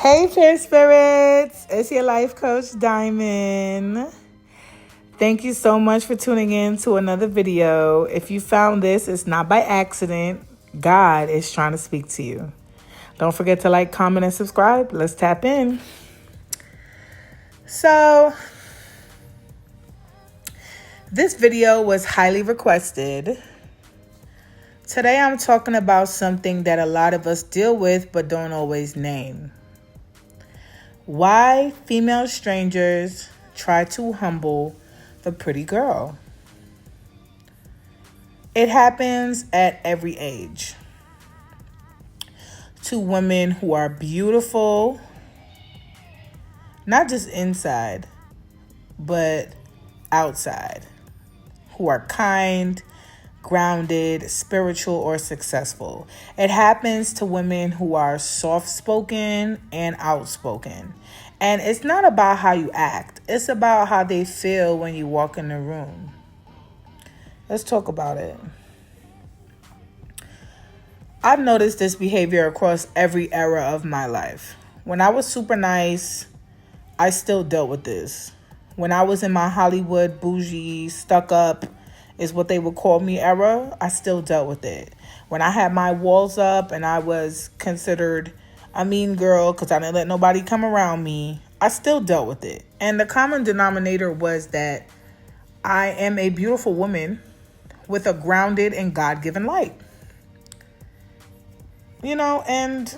Hey, Fair Spirits! It's your life coach, Diamond. Thank you so much for tuning in to another video. If you found this, it's not by accident. God is trying to speak to you. Don't forget to like, comment, and subscribe. Let's tap in. So, this video was highly requested. Today, I'm talking about something that a lot of us deal with but don't always name. Why female strangers try to humble the pretty girl. It happens at every age. To women who are beautiful, not just inside, but outside. Who are kind, grounded, spiritual, or successful. It happens to women who are soft-spoken and outspoken. And it's not about how you act. It's about how they feel when you walk in the room. Let's talk about it. I've noticed this behavior across every era of my life. When I was super nice, I still dealt with this. When I was in my Hollywood bougie, stuck up, is what they would call me era, I still dealt with it. When I had my walls up and I was considered a mean girl because I didn't let nobody come around me, I still dealt with it. And the common denominator was that I am a beautiful woman with a grounded and God-given light. You know, and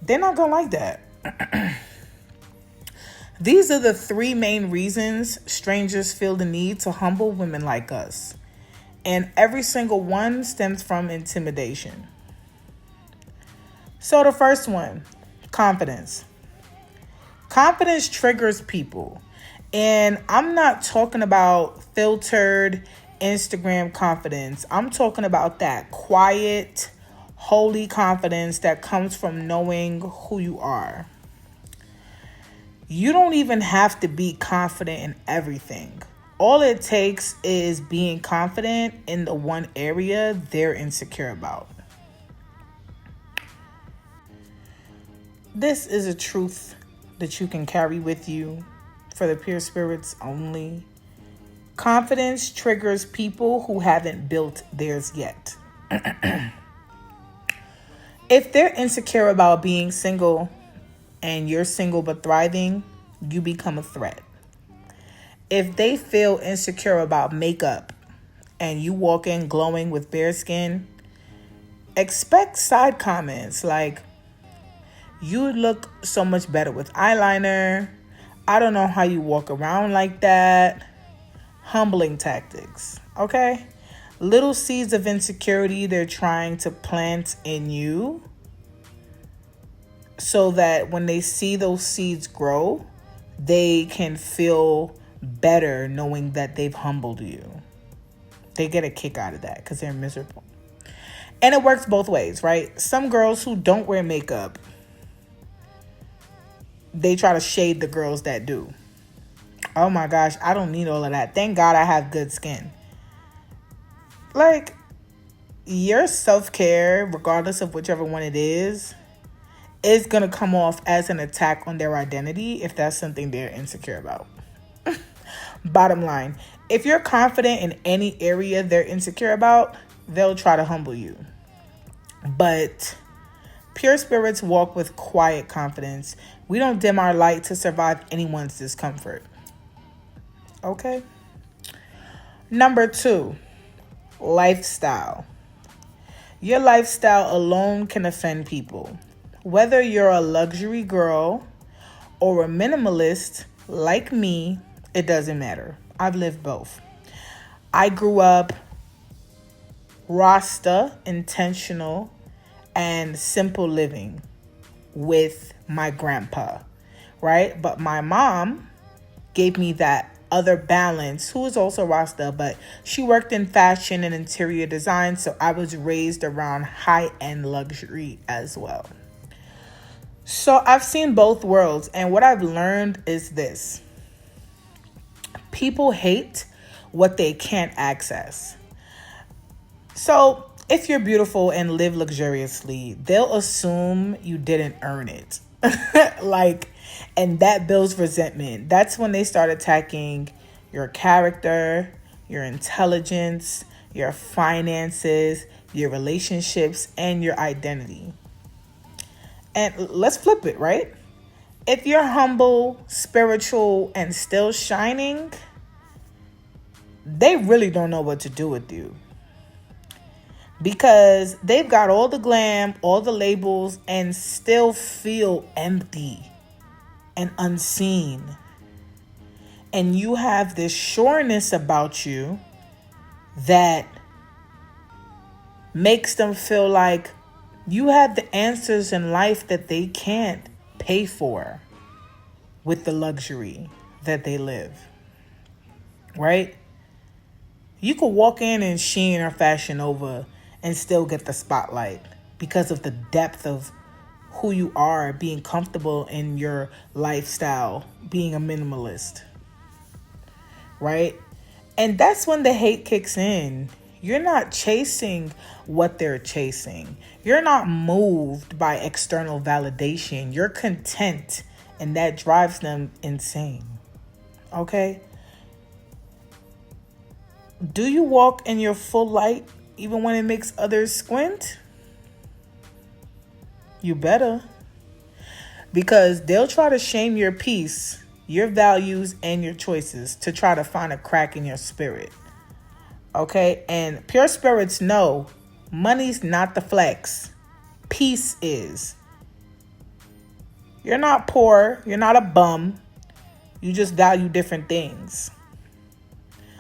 they're not gonna like that. These are the three main reasons strangers feel the need to humble women like us. And every single one stems from intimidation. So the first one, confidence. Confidence triggers people. And I'm not talking about filtered Instagram confidence. I'm talking about that quiet, holy confidence that comes from knowing who you are. You don't even have to be confident in everything. All it takes is being confident in the one area they're insecure about. This is a truth that you can carry with you for the pure spirits only. Confidence triggers people who haven't built theirs yet. If they're insecure about being single and you're single but thriving, you become a threat. If they feel insecure about makeup and you walk in glowing with bare skin, expect side comments like, "You look so much better with eyeliner. I don't know how you walk around like that." Humbling tactics, okay? Little seeds of insecurity they're trying to plant in you so that when they see those seeds grow, they can feel better knowing that they've humbled you. They get a kick out of that because they're miserable. And it works both ways, right? Some girls who don't wear makeup, they try to shade the girls that do. Oh my gosh, I don't need all of that. Thank God I have good skin. Like, your self-care, regardless of whichever one it is going to come off as an attack on their identity if that's something they're insecure about. Bottom line, if you're confident in any area they're insecure about, they'll try to humble you. But pure spirits walk with quiet confidence. We don't dim our light to survive anyone's discomfort. Okay? Number 2, lifestyle. Your lifestyle alone can offend people. Whether you're a luxury girl or a minimalist like me, it doesn't matter. I've lived both. I grew up Rasta, intentional, and simple living with my grandpa, right? But my mom gave me that other balance, who is also Rasta, but she worked in fashion and interior design, so I was raised around high-end luxury as well. So I've seen both worlds, and what I've learned is this. People hate what they can't access. So if you're beautiful and live luxuriously, they'll assume you didn't earn it. Like, and that builds resentment. That's when they start attacking your character, your intelligence, your finances, your relationships, and your identity. And let's flip it, right? If you're humble, spiritual, and still shining, they really don't know what to do with you. Because they've got all the glam, all the labels, and still feel empty and unseen. And you have this sureness about you that makes them feel like you have the answers in life that they can't pay for with the luxury that they live. Right? You could walk in Shein or Fashion Nova and still get the spotlight because of the depth of who you are, being comfortable in your lifestyle, being a minimalist, right? And that's when the hate kicks in. You're not chasing what they're chasing. You're not moved by external validation. You're content, and that drives them insane, okay? Do you walk in your full light even when it makes others squint? You better. Because they'll try to shame your peace, your values, and your choices to try to find a crack in your spirit. Okay? And pure spirits know money's not the flex. Peace is. You're not poor. You're not a bum. You just value different things.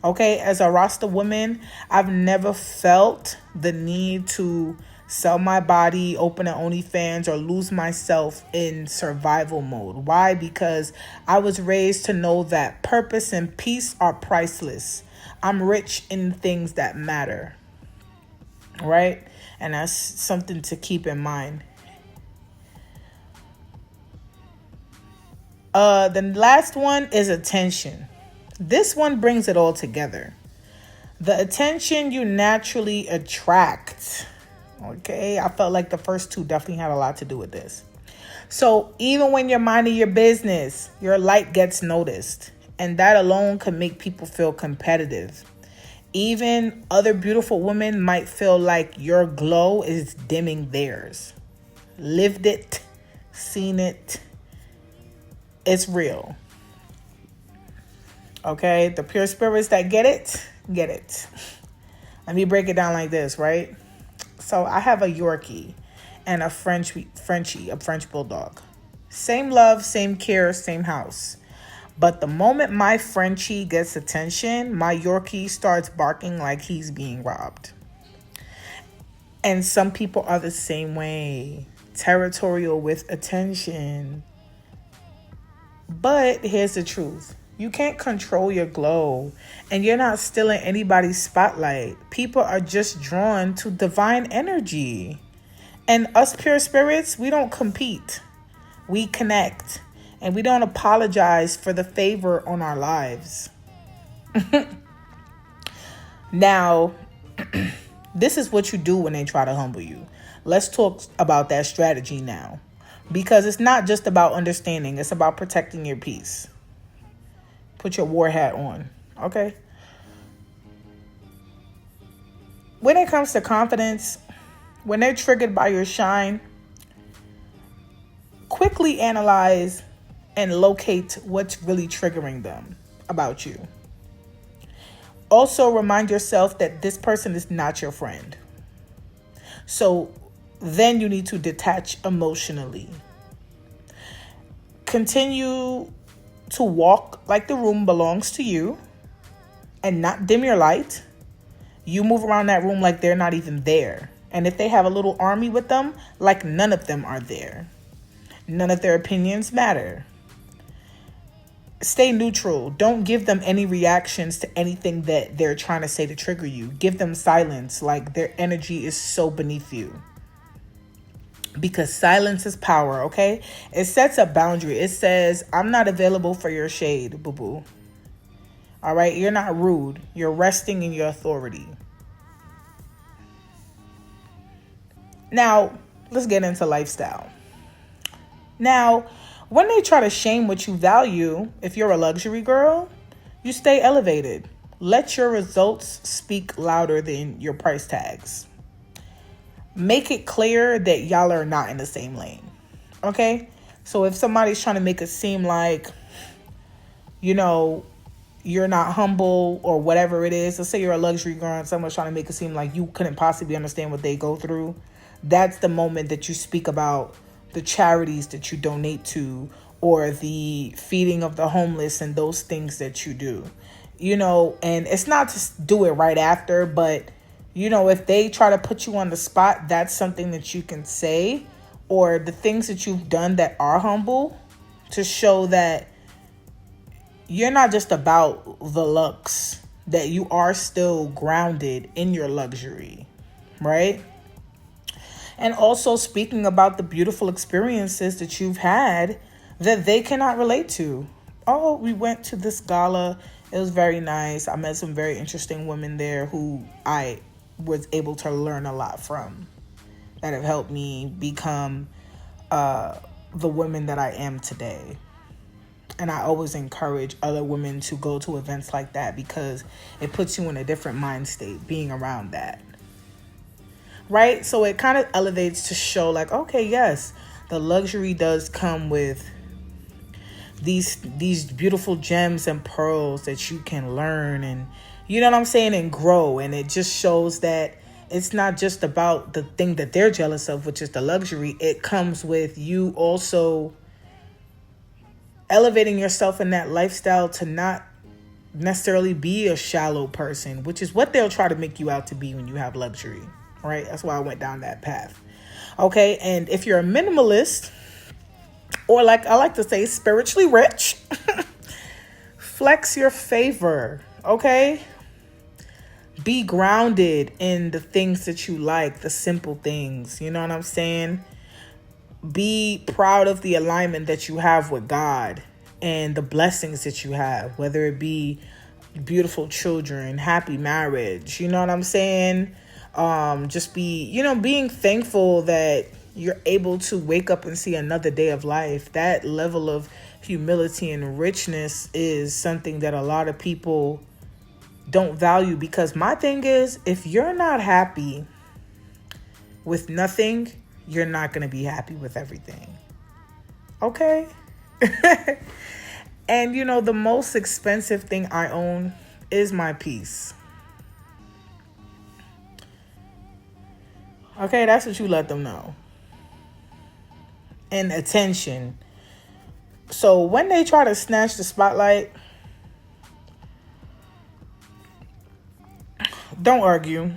Okay, as a Rasta woman, I've never felt the need to sell my body, open an OnlyFans, or lose myself in survival mode. Why? Because I was raised to know that purpose and peace are priceless. I'm rich in things that matter. Right? And that's something to keep in mind. The last one is attention. This one brings it all together. The attention you naturally attract. Okay, I felt like the first two definitely had a lot to do with this. So even when you're minding your business, your light gets noticed. And that alone can make people feel competitive. Even other beautiful women might feel like your glow is dimming theirs. Lived it, seen it. It's real. Okay, the pure spirits that get it, get it. Let me break it down like this, right? So I have a Yorkie and a Frenchie, a French bulldog. Same love, same care, same house. But the moment my Frenchie gets attention, my Yorkie starts barking like he's being robbed. And some people are the same way. Territorial with attention. But here's the truth. You can't control your glow, and you're not stealing anybody's spotlight. People are just drawn to divine energy. And us pure spirits, we don't compete. We connect, and we don't apologize for the favor on our lives. Now, this is what you do when they try to humble you. Let's talk about that strategy now. Because it's not just about understanding, it's about protecting your peace. Put your war hat on, okay? When it comes to confidence, when they're triggered by your shine, quickly analyze and locate what's really triggering them about you. Also, remind yourself that this person is not your friend. So then you need to detach emotionally. Continue to walk like the room belongs to you and not dim your light. You move around that room like they're not even there. And if they have a little army with them, like none of them are there. None of their opinions matter. Stay neutral. Don't give them any reactions to anything that they're trying to say to trigger you. Give them silence, like their energy is so beneath you. Because silence is power, okay? It sets a boundary. It says, I'm not available for your shade, boo-boo. All right? You're not rude. You're resting in your authority. Now, let's get into lifestyle. Now, when they try to shame what you value, if you're a luxury girl, you stay elevated. Let your results speak louder than your price tags. Make it clear that y'all are not in the same lane. Okay? So if somebody's trying to make it seem like, you're not humble or whatever it is, let's say you're a luxury girl and someone's trying to make it seem like you couldn't possibly understand what they go through, that's the moment that you speak about the charities that you donate to or the feeding of the homeless and those things that you do. And it's not to do it right after, but if they try to put you on the spot, that's something that you can say, or the things that you've done that are humble, to show that you're not just about the looks, that you are still grounded in your luxury, right? And also speaking about the beautiful experiences that you've had that they cannot relate to. Oh, we went to this gala. It was very nice. I met some very interesting women there who I was able to learn a lot from, that have helped me become the woman that I am today. And I always encourage other women to go to events like that because it puts you in a different mind state being around that. Right? So it kind of elevates to show like, okay, yes, the luxury does come with these beautiful gems and pearls that you can learn and, and grow. And it just shows that it's not just about the thing that they're jealous of, which is the luxury. It comes with you also elevating yourself in that lifestyle to not necessarily be a shallow person, which is what they'll try to make you out to be when you have luxury, right? That's why I went down that path. Okay, and if you're a minimalist, or like I like to say, spiritually rich, flex your favor, okay? Be grounded in the things that you like, the simple things, you know what I'm saying? Be proud of the alignment that you have with God and the blessings that you have, whether it be beautiful children, happy marriage, you know what I'm saying? Just be, being thankful that you're able to wake up and see another day of life. That level of humility and richness is something that a lot of people don't value, because my thing is, if you're not happy with nothing, you're not going to be happy with everything. Okay? And the most expensive thing I own is my peace. Okay, that's what you let them know. And attention. So when they try to snatch the spotlight, don't argue.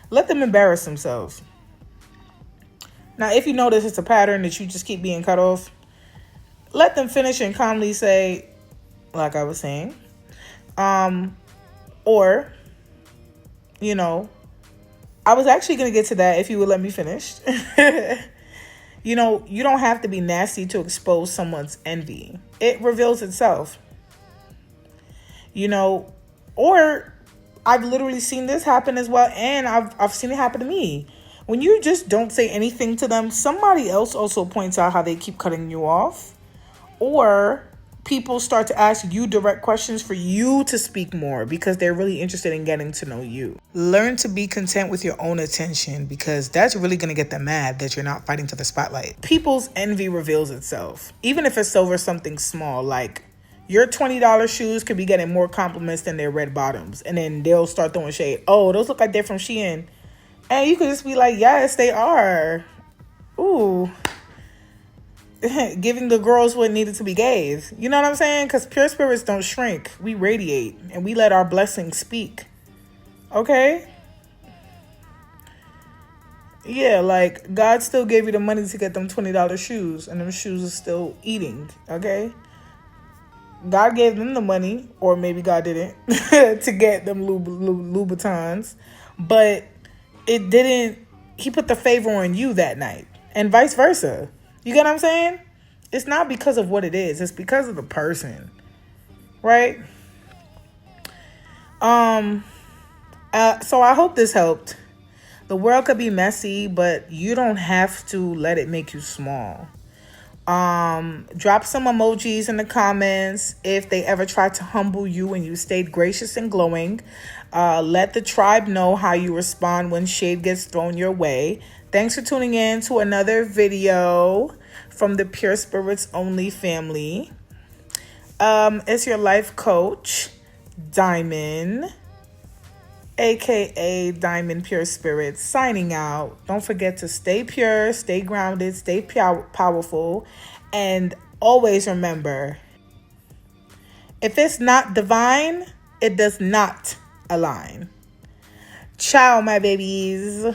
Let them embarrass themselves. Now, if you notice it's a pattern that you just keep being cut off, let them finish and calmly say, like I was saying, or, I was actually going to get to that if you would let me finish. You don't have to be nasty to expose someone's envy. It reveals itself. Or I've literally seen this happen as well, and I've seen it happen to me. When you just don't say anything to them, somebody else also points out how they keep cutting you off. Or people start to ask you direct questions for you to speak more because they're really interested in getting to know you. Learn to be content with your own attention, because that's really going to get them mad that you're not fighting for the spotlight. People's envy reveals itself, even if it's over something small, like your $20 shoes could be getting more compliments than their red bottoms. And then they'll start throwing shade. Oh, those look like they're from Shein. And you could just be like, yes, they are. Ooh. Giving the girls what needed to be gave. You know what I'm saying? Because pure spirits don't shrink. We radiate. And we let our blessings speak. Okay? Yeah, like, God still gave you the money to get them $20 shoes. And them shoes are still eating. Okay? God gave them the money. Or maybe God didn't. To get them Louboutins. But it didn't. He put the favor on you that night. And vice versa. You get what I'm saying? It's not because of what it is. It's because of the person. Right? So I hope this helped. The world could be messy, but you don't have to let it make you small. Drop some emojis in the comments if they ever tried to humble you and you stayed gracious and glowing. Let the tribe know how you respond when shade gets thrown your way. Thanks for tuning in to another video from the Pure Spirits Only family. It's your life coach, Diamond, aka Diamond Pure Spirit, signing out. Don't forget to stay pure, stay grounded, stay powerful, and always remember, if it's not divine, it does not align. Ciao, my babies.